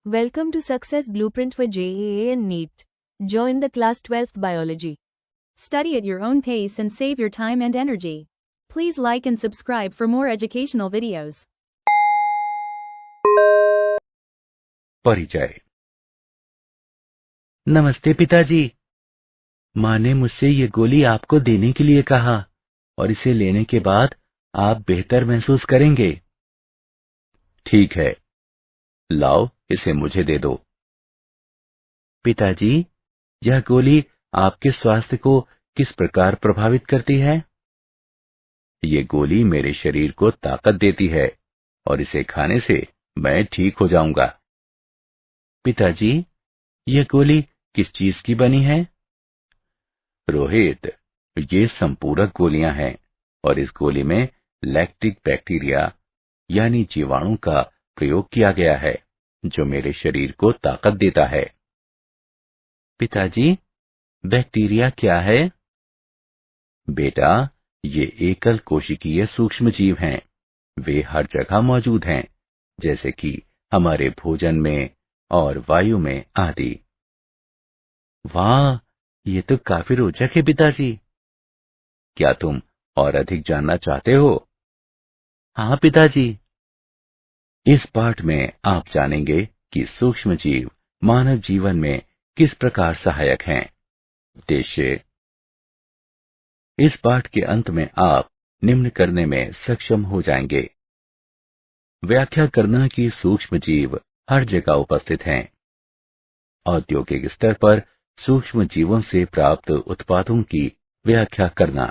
Welcome to Success Blueprint for JEA and NEET. Join the class 12th biology. Study at your own pace and save your time and energy. Please like and subscribe for more educational videos. परिचय। नमस्ते पिताजी। माँ ने मुझसे ये गोली आपको देने के लिए कहा और इसे लेने के बाद आप बेहतर महसूस करेंगे। ठीक है, लाओ इसे मुझे दे दो। पिताजी, यह गोली आपके स्वास्थ्य को किस प्रकार प्रभावित करती है? ये गोली मेरे शरीर को ताकत देती है और इसे खाने से मैं ठीक हो जाऊंगा। पिताजी, यह गोली किस चीज की बनी है? रोहित, ये संपूरक गोलियां हैं और इस गोली में लैक्टिक बैक्टीरिया यानी जीवाणु का प्रयोग किया गया है जो मेरे शरीर को ताकत देता है। पिताजी, बैक्टीरिया क्या है? बेटा, ये एकल कोशिकीय सूक्ष्म जीव हैं। वे हर जगह मौजूद हैं, जैसे कि हमारे भोजन में और वायु में आदि। वाह, ये तो काफी रोचक है पिताजी। क्या तुम और अधिक जानना चाहते हो? हाँ पिताजी। इस पाठ में आप जानेंगे कि सूक्ष्म जीव मानव जीवन में किस प्रकार सहायक हैं। उद्देश्य। इस पाठ के अंत में आप निम्न करने में सक्षम हो जाएंगे। व्याख्या करना कि सूक्ष्म जीव हर जगह उपस्थित हैं। औद्योगिक स्तर पर सूक्ष्म जीवों से प्राप्त उत्पादों की व्याख्या करना।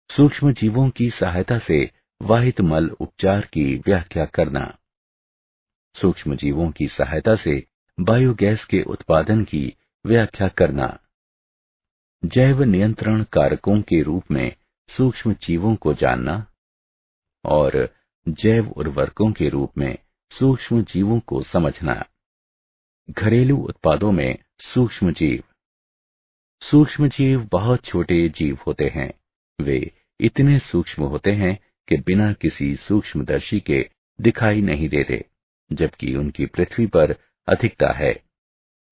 सूक्ष्म जीवों की सहायता से वाहित मल उपचार की व्याख्या करना। सूक्ष्म जीवों की सहायता से बायोगैस के उत्पादन की व्याख्या करना। जैव नियंत्रण कारकों के रूप में सूक्ष्म जीवों को जानना और जैव उर्वरकों के रूप में सूक्ष्म जीवों को समझना। घरेलू उत्पादों में सूक्ष्म जीव। सूक्ष्म जीव बहुत छोटे जीव होते हैं। वे इतने सूक्ष्म होते हैं कि बिना किसी सूक्ष्मदर्शी के दिखाई नहीं देते, जबकि उनकी पृथ्वी पर अधिकता है।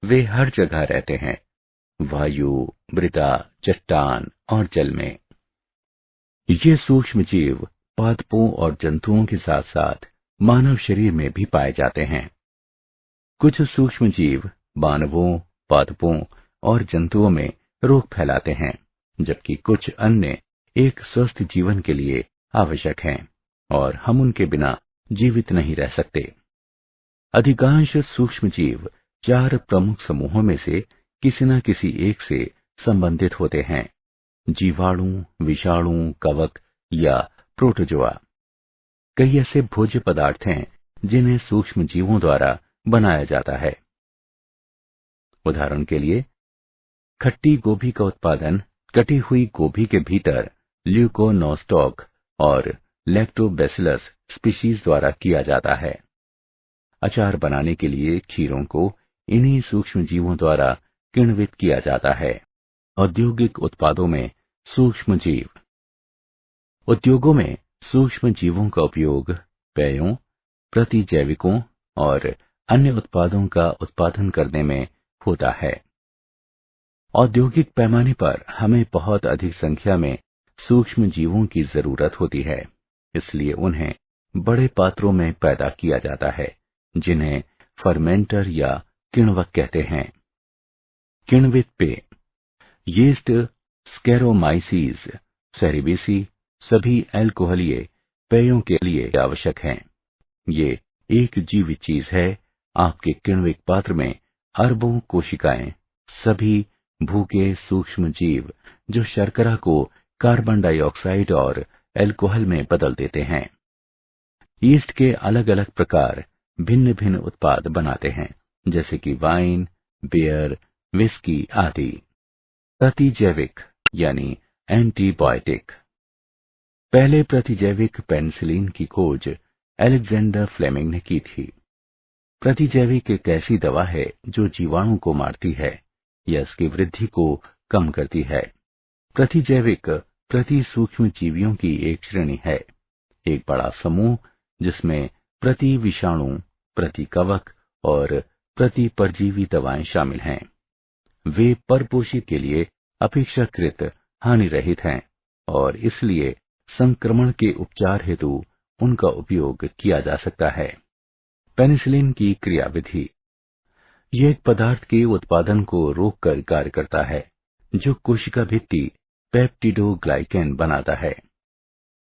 वे हर जगह रहते हैं, वायु, मृदा, चट्टान और जल में। ये सूक्ष्म जीव पादपों और जंतुओं के साथ साथ मानव शरीर में भी पाए जाते हैं। कुछ सूक्ष्म जीव मानवों, पादपों और जंतुओं में रोग फैलाते हैं, जबकि कुछ अन्य एक स्वस्थ जीवन के लिए आवश्यक हैं और हम उनके बिना जीवित नहीं रह सकते। अधिकांश सूक्ष्म जीव 4 प्रमुख समूहों में से किसी न किसी एक से संबंधित होते हैं: जीवाणु, विषाणु, कवक या प्रोटोजोआ। कई ऐसे भोज्य पदार्थ हैं जिन्हें सूक्ष्म जीवों द्वारा बनाया जाता है। उदाहरण के लिए, खट्टी गोभी का उत्पादन कटी हुई गोभी के भीतर ल्यूकोनोस्टॉक और लैक्टोबैसिलस स्पीशीज द्वारा किया जाता है। अचार बनाने के लिए खीरों को इन्हीं सूक्ष्म जीवों द्वारा किण्वित किया जाता है। औद्योगिक उत्पादों में सूक्ष्म जीव। उद्योगों में सूक्ष्म जीवों का उपयोग पेयों, प्रतिजैविकों और अन्य उत्पादों का उत्पादन करने में होता है। औद्योगिक पैमाने पर हमें बहुत अधिक संख्या में सूक्ष्म जीवों की जरूरत होती है, इसलिए उन्हें बड़े पात्रों में पैदा किया जाता है, जिन्हें फर्मेंटर या किण्वक कहते हैं। किण्वित पेय। यीस्ट, स्कैरोमाइसीज, सेरेबेसी सभी अल्कोहलीय पेयों के लिए आवश्यक हैं। ये एक जीवित चीज है। आपके किण्वित पात्र में अरबों कोशिकाएं, सभी भूखे सूक्ष्म जीव जो शर्करा को कार्बन डाइऑक्साइड और अल्कोहल में बदल देते हैं। यीस्ट के अलग अलग प्रकार भिन्न भिन्न उत्पाद बनाते हैं, जैसे कि वाइन, बियर, विस्की आदि। प्रतिजैविक यानी एंटीबायोटिक। पहले प्रतिजैविक पेनिसिलिन की खोज अलेक्जेंडर फ्लेमिंग ने की थी। प्रतिजैविक एक ऐसी दवा है जो जीवाणु को मारती है या इसकी वृद्धि को कम करती है। प्रतिजैविक प्रति सूक्ष्म जीवियों की एक श्रेणी है, एक बड़ा समूह जिसमें प्रति विषाणु, प्रति कवक और प्रतिपरजीवी दवाएं शामिल हैं। वे परपोषी के लिए अपेक्षाकृत हानि रहित हैं और इसलिए संक्रमण के उपचार हेतु उनका उपयोग किया जा सकता है। पेनिसिलिन की क्रियाविधि। यह एक पदार्थ के उत्पादन को रोककर कार्य करता है जो कोशिका भित्ति पेप्टिडोग्लाइकेन बनाता है।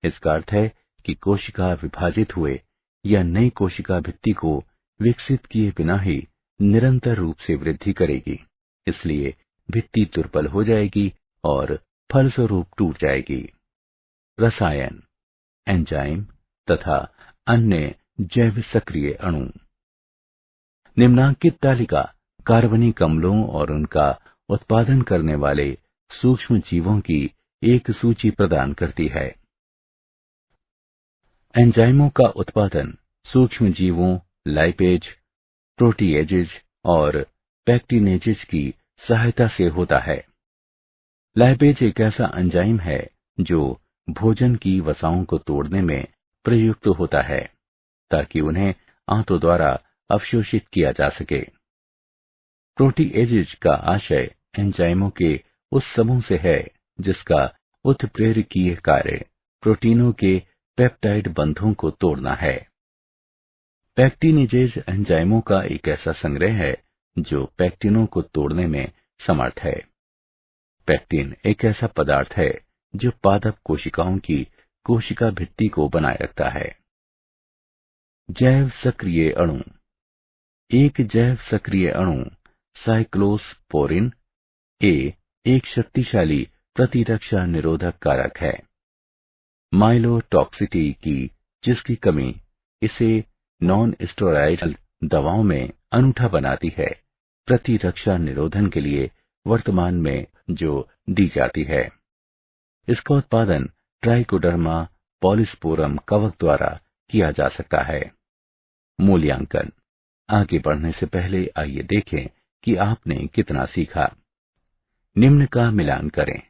इसका अर्थ है कि कोशिका विभाजित हुए या नई कोशिका भित्ति को विकसित किए बिना ही निरंतर रूप से वृद्धि करेगी, इसलिए भित्ति दुर्बल हो जाएगी और फलस्वरूप टूट जाएगी। रसायन, एंजाइम तथा अन्य जैव सक्रिय अणु। निम्नांकित तालिका कार्बनिक अम्लों और उनका उत्पादन करने वाले सूक्ष्म जीवों की एक सूची प्रदान करती है। एंजाइमों का उत्पादन सूक्ष्म जीवों लाइपेज, प्रोटीएजेज और पैक्टिनेजेज की सहायता से होता है। लाइपेज एक ऐसा एंजाइम है जो भोजन की वसाओं को तोड़ने में प्रयुक्त होता है ताकि उन्हें आंतों द्वारा अवशोषित किया जा सके। प्रोटीएजेज का आशय एंजाइमों के उस समूह से है जिसका उत्प्रेरकीय कार्य प्रोटीनों के पेप्टाइड बंधों को तोड़ना है। पैक्टिनेजेज एंजाइमों का एक ऐसा संग्रह है जो पैक्टिनों को तोड़ने में समर्थ है। पैक्टिन एक ऐसा पदार्थ है जो पादप कोशिकाओं की कोशिका भित्ति को बनाए रखता है। जैव सक्रिय अणु। एक जैव सक्रिय अणु साइक्लोस्पोरिन ए एक शक्तिशाली प्रतिरक्षा निरोधक कारक है। माइलोटॉक्सिटी की जिसकी कमी इसे नॉन स्टेरॉयडल दवाओं में अनूठा बनाती है, प्रतिरक्षा निरोधन के लिए वर्तमान में जो दी जाती है। इसका उत्पादन ट्राइकोडर्मा पॉलीस्पोरम कवक द्वारा किया जा सकता है। मूल्यांकन। आगे बढ़ने से पहले आइए देखें कि आपने कितना सीखा। निम्न का मिलान करें।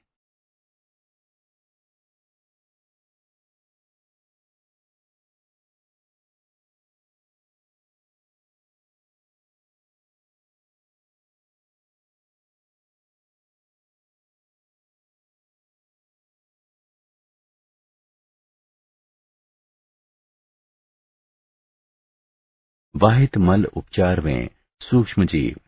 वाहित मल उपचार में सूक्ष्म जीव।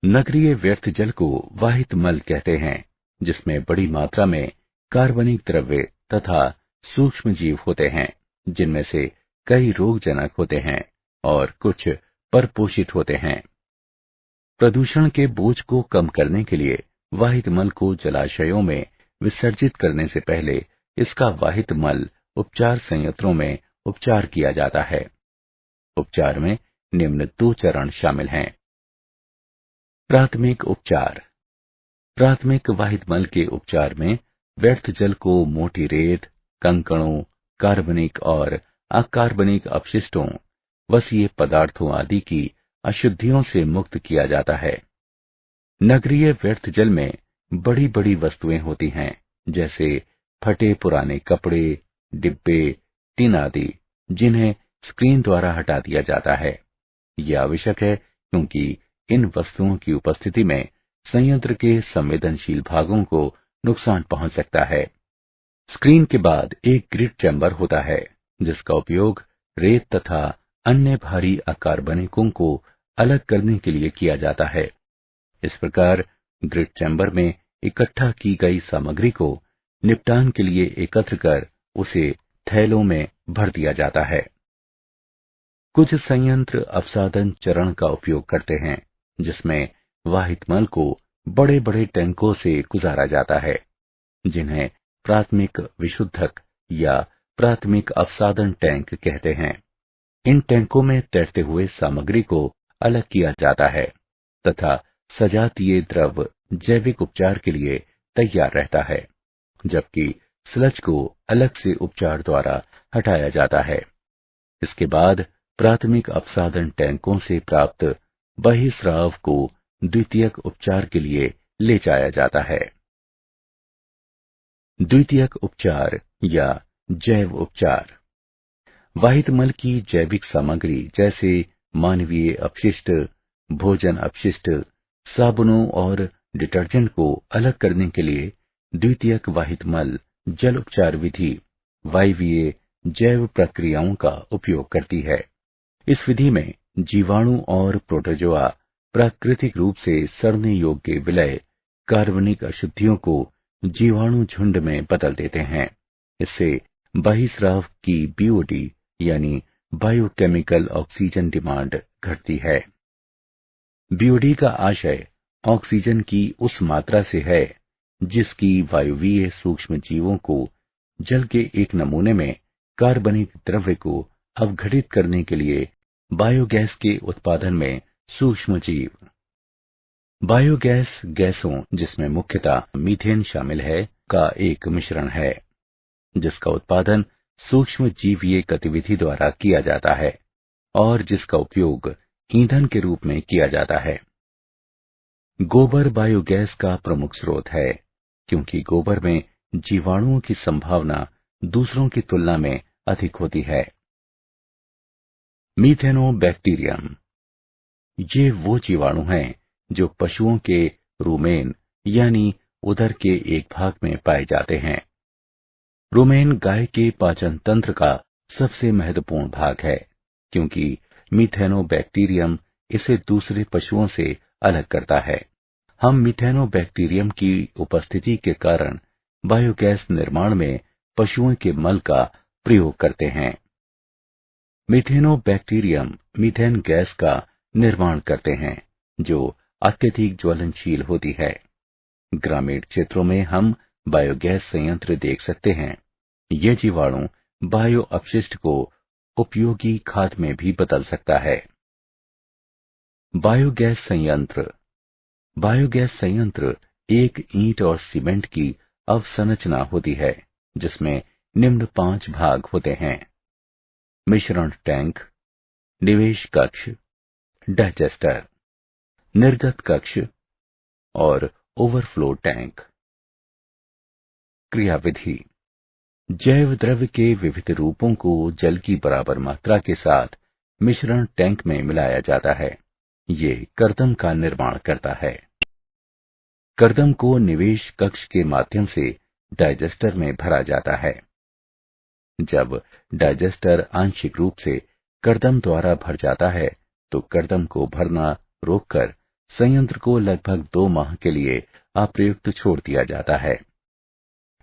नगरीय व्यर्थ जल को वाहित मल कहते हैं, जिसमें बड़ी मात्रा में कार्बनिक द्रव्य तथा सूक्ष्म जीव होते हैं, जिनमें से कई रोगजनक होते हैं और कुछ परपोषित होते हैं। प्रदूषण के बोझ को कम करने के लिए वाहित मल को जलाशयों में विसर्जित करने से पहले इसका वाहित मल उपचार संयंत्रों में उपचार किया जाता है। उपचार में निम्न 2 चरण शामिल हैं। प्राथमिक उपचार। प्राथमिक वाहित मल के उपचार में व्यर्थ जल को मोटी रेत, कंकड़ों, कार्बनिक और अकार्बनिक अपशिष्टों, वसीय पदार्थों आदि की अशुद्धियों से मुक्त किया जाता है। नगरीय व्यर्थ जल में बड़ी बड़ी वस्तुएं होती हैं, जैसे फटे पुराने कपड़े, डिब्बे, टिन आदि, जिन्हें स्क्रीन द्वारा हटा दिया जाता है। यह आवश्यक है क्योंकि इन वस्तुओं की उपस्थिति में संयंत्र के संवेदनशील भागों को नुकसान पहुंच सकता है। स्क्रीन के बाद एक ग्रिड चैम्बर होता है, जिसका उपयोग रेत तथा अन्य भारी अकार्बनिकों को अलग करने के लिए किया जाता है। इस प्रकार ग्रिड चैम्बर में इकट्ठा की गई सामग्री को निपटान के लिए एकत्र कर उसे थैलों में भर दिया जाता है। कुछ संयंत्र अपसादन चरण का उपयोग करते हैं, जिसमें वाहित मल को बड़े बड़े टैंकों से गुजारा जाता है, जिन्हें प्राथमिक विशुद्धक या प्राथमिक अपसादन टैंक कहते हैं। इन टैंकों में तैरते हुए सामग्री को अलग किया जाता है तथा सजातीय द्रव जैविक उपचार के लिए तैयार रहता है, जबकि स्लज को अलग से उपचार द्वारा हटाया जाता है। इसके बाद प्राथमिक अपसादन टैंकों से प्राप्त बहिस्राव को द्वितीयक उपचार के लिए ले जाया जाता है। द्वितीयक उपचार या जैव उपचार। वाहित मल की जैविक सामग्री जैसे मानवीय अपशिष्ट, भोजन अपशिष्ट, साबुनों और डिटर्जेंट को अलग करने के लिए द्वितीयक वाहित मल जल उपचार विधि वायवीय जैव प्रक्रियाओं का उपयोग करती है। इस विधि में जीवाणु और प्रोटोजोआ प्राकृतिक रूप से सड़ने योग्य विलय कार्बनिक अशुद्धियों को जीवाणु झुंड में बदल देते हैं। इससे बहिस्राव की बीओडी यानी बायोकेमिकल ऑक्सीजन डिमांड घटती है। बीओडी का आशय ऑक्सीजन की उस मात्रा से है जिसकी वायवीय सूक्ष्म जीवों को जल के एक नमूने में कार्बनिक द्रव्य को अवघटित करने के लिए बायोगैस के उत्पादन में सूक्ष्म जीव। बायोगैस गैसों, जिसमें मुख्यतः मीथेन शामिल है, का एक मिश्रण है जिसका उत्पादन सूक्ष्म जीवीय गतिविधि द्वारा किया जाता है और जिसका उपयोग ईंधन के रूप में किया जाता है। गोबर बायोगैस का प्रमुख स्रोत है क्योंकि गोबर में जीवाणुओं की संभावना दूसरों की तुलना में अधिक होती है। मीथेनोबैक्टीरियम, ये वो जीवाणु हैं जो पशुओं के रूमेन यानी उदर के एक भाग में पाए जाते हैं। रूमेन गाय के पाचन तंत्र का सबसे महत्वपूर्ण भाग है क्योंकि मीथेनोबैक्टीरियम इसे दूसरे पशुओं से अलग करता है। हम मीथेनोबैक्टीरियम की उपस्थिति के कारण बायोगैस निर्माण में पशुओं के मल का प्रयोग करते हैं। मीथेनोबैक्टीरियम मीथेन गैस का निर्माण करते हैं जो अत्यधिक ज्वलनशील होती है। ग्रामीण क्षेत्रों में हम बायोगैस संयंत्र देख सकते हैं। ये जीवाणु बायो अपशिष्ट को उपयोगी खाद में भी बदल सकता है। बायोगैस संयंत्र, बायोगैस संयंत्र एक ईंट और सीमेंट की अवसंरचना होती है जिसमें निम्न 5 भाग होते हैं: मिश्रण टैंक, निवेश कक्ष, डाइजेस्टर, निर्गत कक्ष और ओवरफ्लो टैंक। क्रियाविधि: जैव द्रव्य के विविध रूपों को जल की बराबर मात्रा के साथ मिश्रण टैंक में मिलाया जाता है। ये कर्दम का निर्माण करता है। कर्दम को निवेश कक्ष के माध्यम से डाइजेस्टर में भरा जाता है। जब डाइजेस्टर आंशिक रूप से कर्दम द्वारा भर जाता है तो कर्दम को भरना रोककर संयंत्र को लगभग 2 माह के लिए अप्रयुक्त छोड़ दिया जाता है।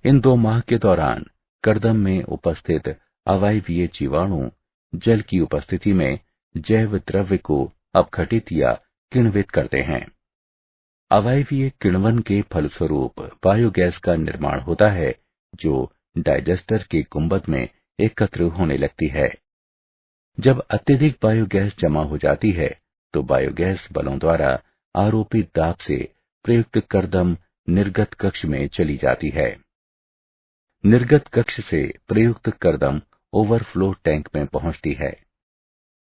इन 2 माह के दौरान कर्दम में उपस्थित अवायवीय जीवाणु जल की उपस्थिति में जैव द्रव्य को अपघटित या किण्वित करते हैं। अवायवीय किण्वन के फलस्वरूप बायोगैस का निर्माण होता है जो डाइजेस्टर के गुंबद में एकत्र होने लगती है। जब अत्यधिक बायोगैस जमा हो जाती है तो बायोगैस बलों द्वारा आरोपित दाब से प्रयुक्त कर्दम निर्गत कक्ष में चली जाती है। निर्गत कक्ष से प्रयुक्त कर्दम ओवरफ्लो टैंक में पहुंचती है।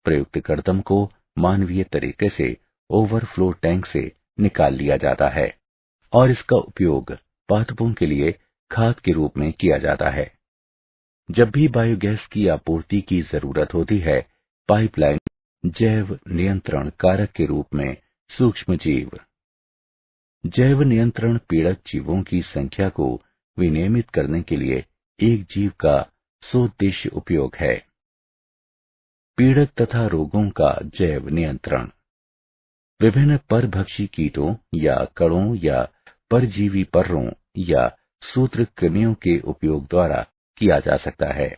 प्रयुक्त कर्दम को मानवीय तरीके से ओवरफ्लो टैंक से निकाल लिया जाता है और इसका उपयोग पादपों के लिए खाद के रूप में किया जाता है। जब भी बायोगैस की आपूर्ति की जरूरत होती है, पाइपलाइन जैव नियंत्रण कारक के रूप में सूक्ष्म जीव, जैव नियंत्रण पीड़क जीवों की संख्या को विनियमित करने के लिए एक जीव का सोद्देश्य उपयोग है। पीड़क तथा रोगों का जैव नियंत्रण विभिन्न परभक्षी कीटों या कणों या परजीवी पर्रों या सूत्रकृमियों के उपयोग द्वारा किया जा सकता है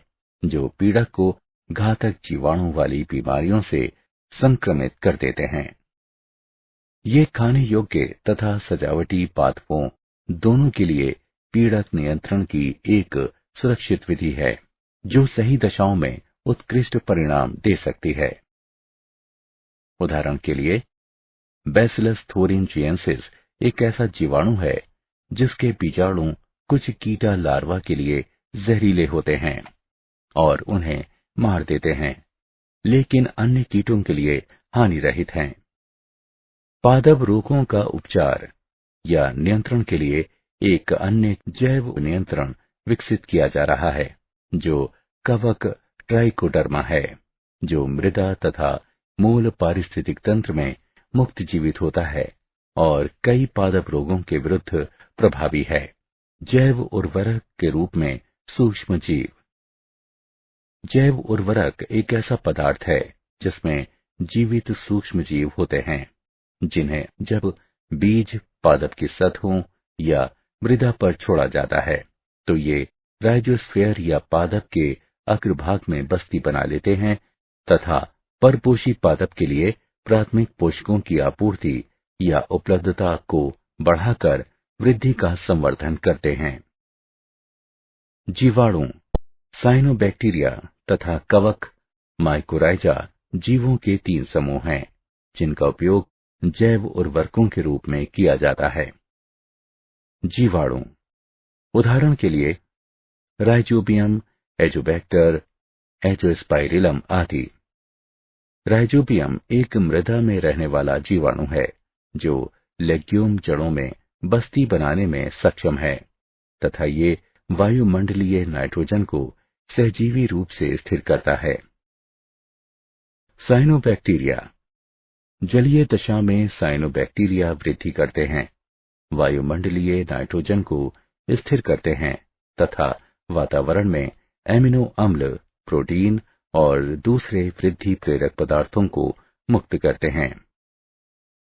जो पीड़क को घातक जीवाणु वाली बीमारियों से संक्रमित कर देते हैं। ये खाने योग्य तथा सजावटी पादपों दोनों के लिए पीड़क नियंत्रण की एक सुरक्षित विधि है जो सही दशाओं में उत्कृष्ट परिणाम दे सकती है। उदाहरण के लिए बैसिलस थोरिनजिएंसिस एक ऐसा जीवाणु है जिसके बीजाणु कुछ कीटा लार्वा के लिए जहरीले होते हैं और उन्हें मार देते हैं, लेकिन अन्य कीटों के लिए हानि रहित हैं। पादप रोगों का उपचार या नियंत्रण के लिए एक अन्य जैव नियंत्रण विकसित किया जा रहा है जो कवक ट्राइकोडर्मा है जो मृदा तथा मूल पारिस्थितिक तंत्र में मुक्त जीवित होता है और कई पादप रोगों के विरुद्ध प्रभावी है। जैव उर्वरक के रूप में सूक्ष्म जीव। जैव उर्वरक एक ऐसा पदार्थ है जिसमें जीवित सूक्ष्म जीव होते हैं, जिन्हें जब बीज पादप की सतहों या मृदा पर छोड़ा जाता है तो ये राइजोस्फीयर या पादप के अग्रभाग में बस्ती बना लेते हैं तथा परपोषी पादप के लिए प्राथमिक पोषकों की आपूर्ति या उपलब्धता को बढ़ाकर वृद्धि का संवर्धन करते हैं। जीवाणु, साइनोबैक्टीरिया तथा कवक माइकोराइजा जीवों के 3 समूह हैं जिनका उपयोग जैव उर्वरकों के रूप में किया जाता है। जीवाणु, उदाहरण के लिए राइजोबियम, एजोबैक्टर, एजोस्पाइरिलम आदि। राइजोबियम एक मृदा में रहने वाला जीवाणु है जो लेग्यूम जड़ों में बस्ती बनाने में सक्षम है तथा ये वायुमंडलीय नाइट्रोजन को सहजीवी रूप से स्थिर करता है। साइनोबैक्टीरिया, जलीय दशा में साइनोबैक्टीरिया वृद्धि करते हैं, वायुमंडलीय नाइट्रोजन को स्थिर करते हैं तथा वातावरण में एमिनो अम्ल, प्रोटीन और दूसरे वृद्धि प्रेरक पदार्थों को मुक्त करते हैं।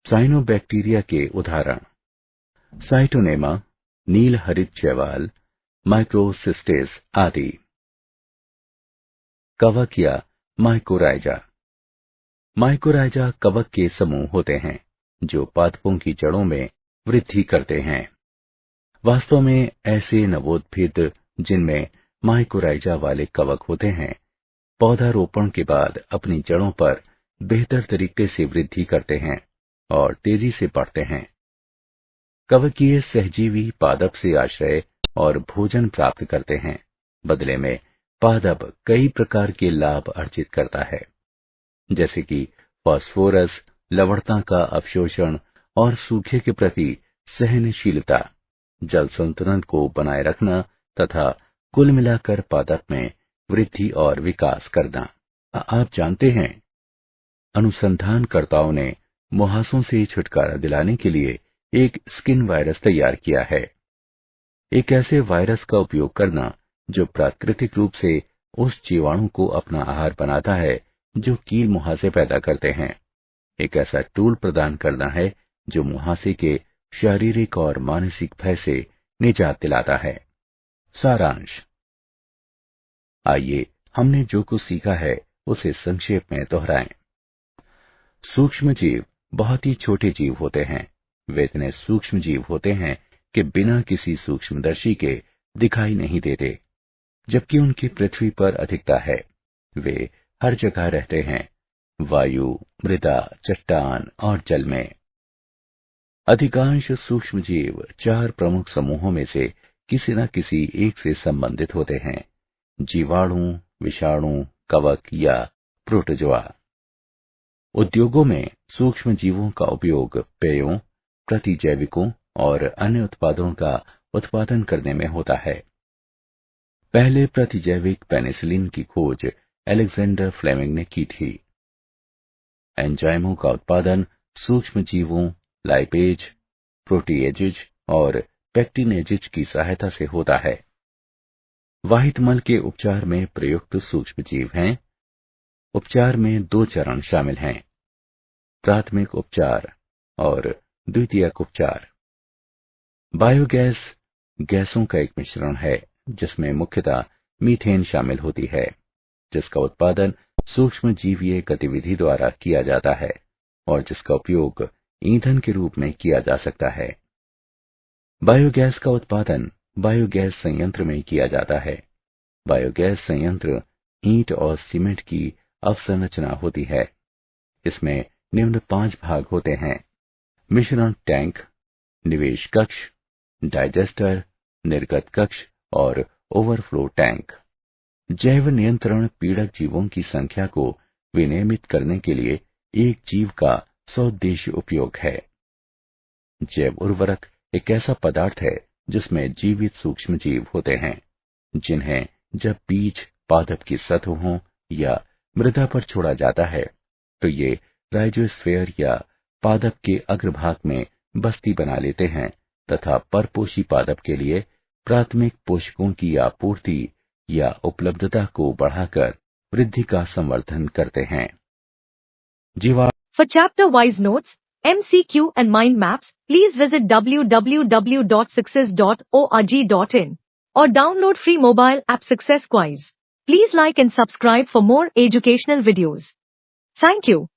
साइनोबैक्टीरिया के उदाहरण साइटोनेमा, नील हरित शैवाल, माइक्रोसिस्टेस आदि। कवक या माइकोराइजा, माइकोराइजा कवक के समूह होते हैं जो पादपों की जड़ों में वृद्धि करते हैं। वास्तव में ऐसे नवोद्भिद जिनमें माइकोराइजा वाले कवक होते हैं पौधारोपण के बाद अपनी जड़ों पर बेहतर तरीके से वृद्धि करते हैं और तेजी से बढ़ते हैं। कवकीय सहजीवी पादप से आश्रय और भोजन प्राप्त करते हैं, बदले में पादप कई प्रकार के लाभ अर्जित करता है, जैसे कि फास्फोरस, लवणता का अवशोषण और सूखे के प्रति सहनशीलता, जल संतुलन को बनाए रखना तथा कुल मिलाकर पादप में वृद्धि और विकास करना। आप जानते हैं, अनुसंधानकर्ताओं ने मुहासों से छुटकारा दिलाने के लिए एक स्किन वायरस तैयार किया है। एक ऐसे वायरस का उपयोग करना जो प्राकृतिक रूप से उस जीवाणु को अपना आहार बनाता है जो कील मुहासे पैदा करते हैं। एक ऐसा टूल प्रदान करना है जो मुहासे के शारीरिक और मानसिक भय से निजात दिलाता है। सारांश, आइए हमने जो कुछ सीखा है उसे संक्षेप में दोहराएं। सूक्ष्म जीव बहुत ही छोटे जीव होते हैं। वे इतने सूक्ष्म जीव होते हैं कि बिना किसी सूक्ष्मदर्शी के दिखाई नहीं देते, जबकि उनकी पृथ्वी पर अधिकता है। वे हर जगह रहते हैं, वायु, मृदा, चट्टान और जल में। अधिकांश सूक्ष्म जीव 4 प्रमुख समूहों में से किसी न किसी एक से संबंधित होते हैं: जीवाणु, विषाणु, कवक या प्रोटोजोआ। उद्योगों में सूक्ष्म जीवों का उपयोग पेयों, प्रतिजैविकों और अन्य उत्पादों का उत्पादन करने में होता है। पहले प्रतिजैविक पेनिसिलिन की खोज अलेक्जेंडर फ्लेमिंग ने की थी। एंजाइमों का उत्पादन सूक्ष्म जीवों, लाइपेज, प्रोटीएजेज और पेक्टिनेजेज की सहायता से होता है। वाहित मल के उपचार में प्रयुक्त सूक्ष्म जीव हैं। उपचार में 2 चरण शामिल हैं: प्राथमिक उपचार और द्वितीयक उपचार। बायोगैस गैसों का एक मिश्रण है जिसमें मुख्यतः मीथेन शामिल होती है, जिसका उत्पादन सूक्ष्म जीवीय गतिविधि द्वारा किया जाता है और जिसका उपयोग ईंधन के रूप में किया जा सकता है। बायोगैस का उत्पादन बायोगैस संयंत्र में किया जाता है। बायोगैस संयंत्र ईंट और सीमेंट की अवसंरचना होती है। इसमें निम्न 5 भाग होते हैं: मिश्रण टैंक, निवेश कक्ष, डाइजेस्टर, निर्गत कक्ष और ओवरफ्लो टैंक। जैव नियंत्रण पीड़क जीवों की संख्या को विनियमित करने के लिए एक जीव का सौद्देश्य उपयोग है। जैव उर्वरक एक ऐसा पदार्थ है जिसमें जीवित सूक्ष्म जीव होते हैं, जिन्हें जब बीज पादप की सतहों या मृदा पर छोड़ा जाता है तो ये राइजोस्फीयर या पादप के अग्रभाग में बस्ती बना लेते हैं तथा परपोषी पादप के लिए प्राथमिक पोषकों की आपूर्ति या उपलब्धता को बढ़ाकर वृद्धि का संवर्धन करते हैं। जीवा For chapter-wise notes, MCQ and mind maps, please visit www.success.org.in or download free mobile app Success Quiz. Please like and subscribe for more educational videos. Thank you.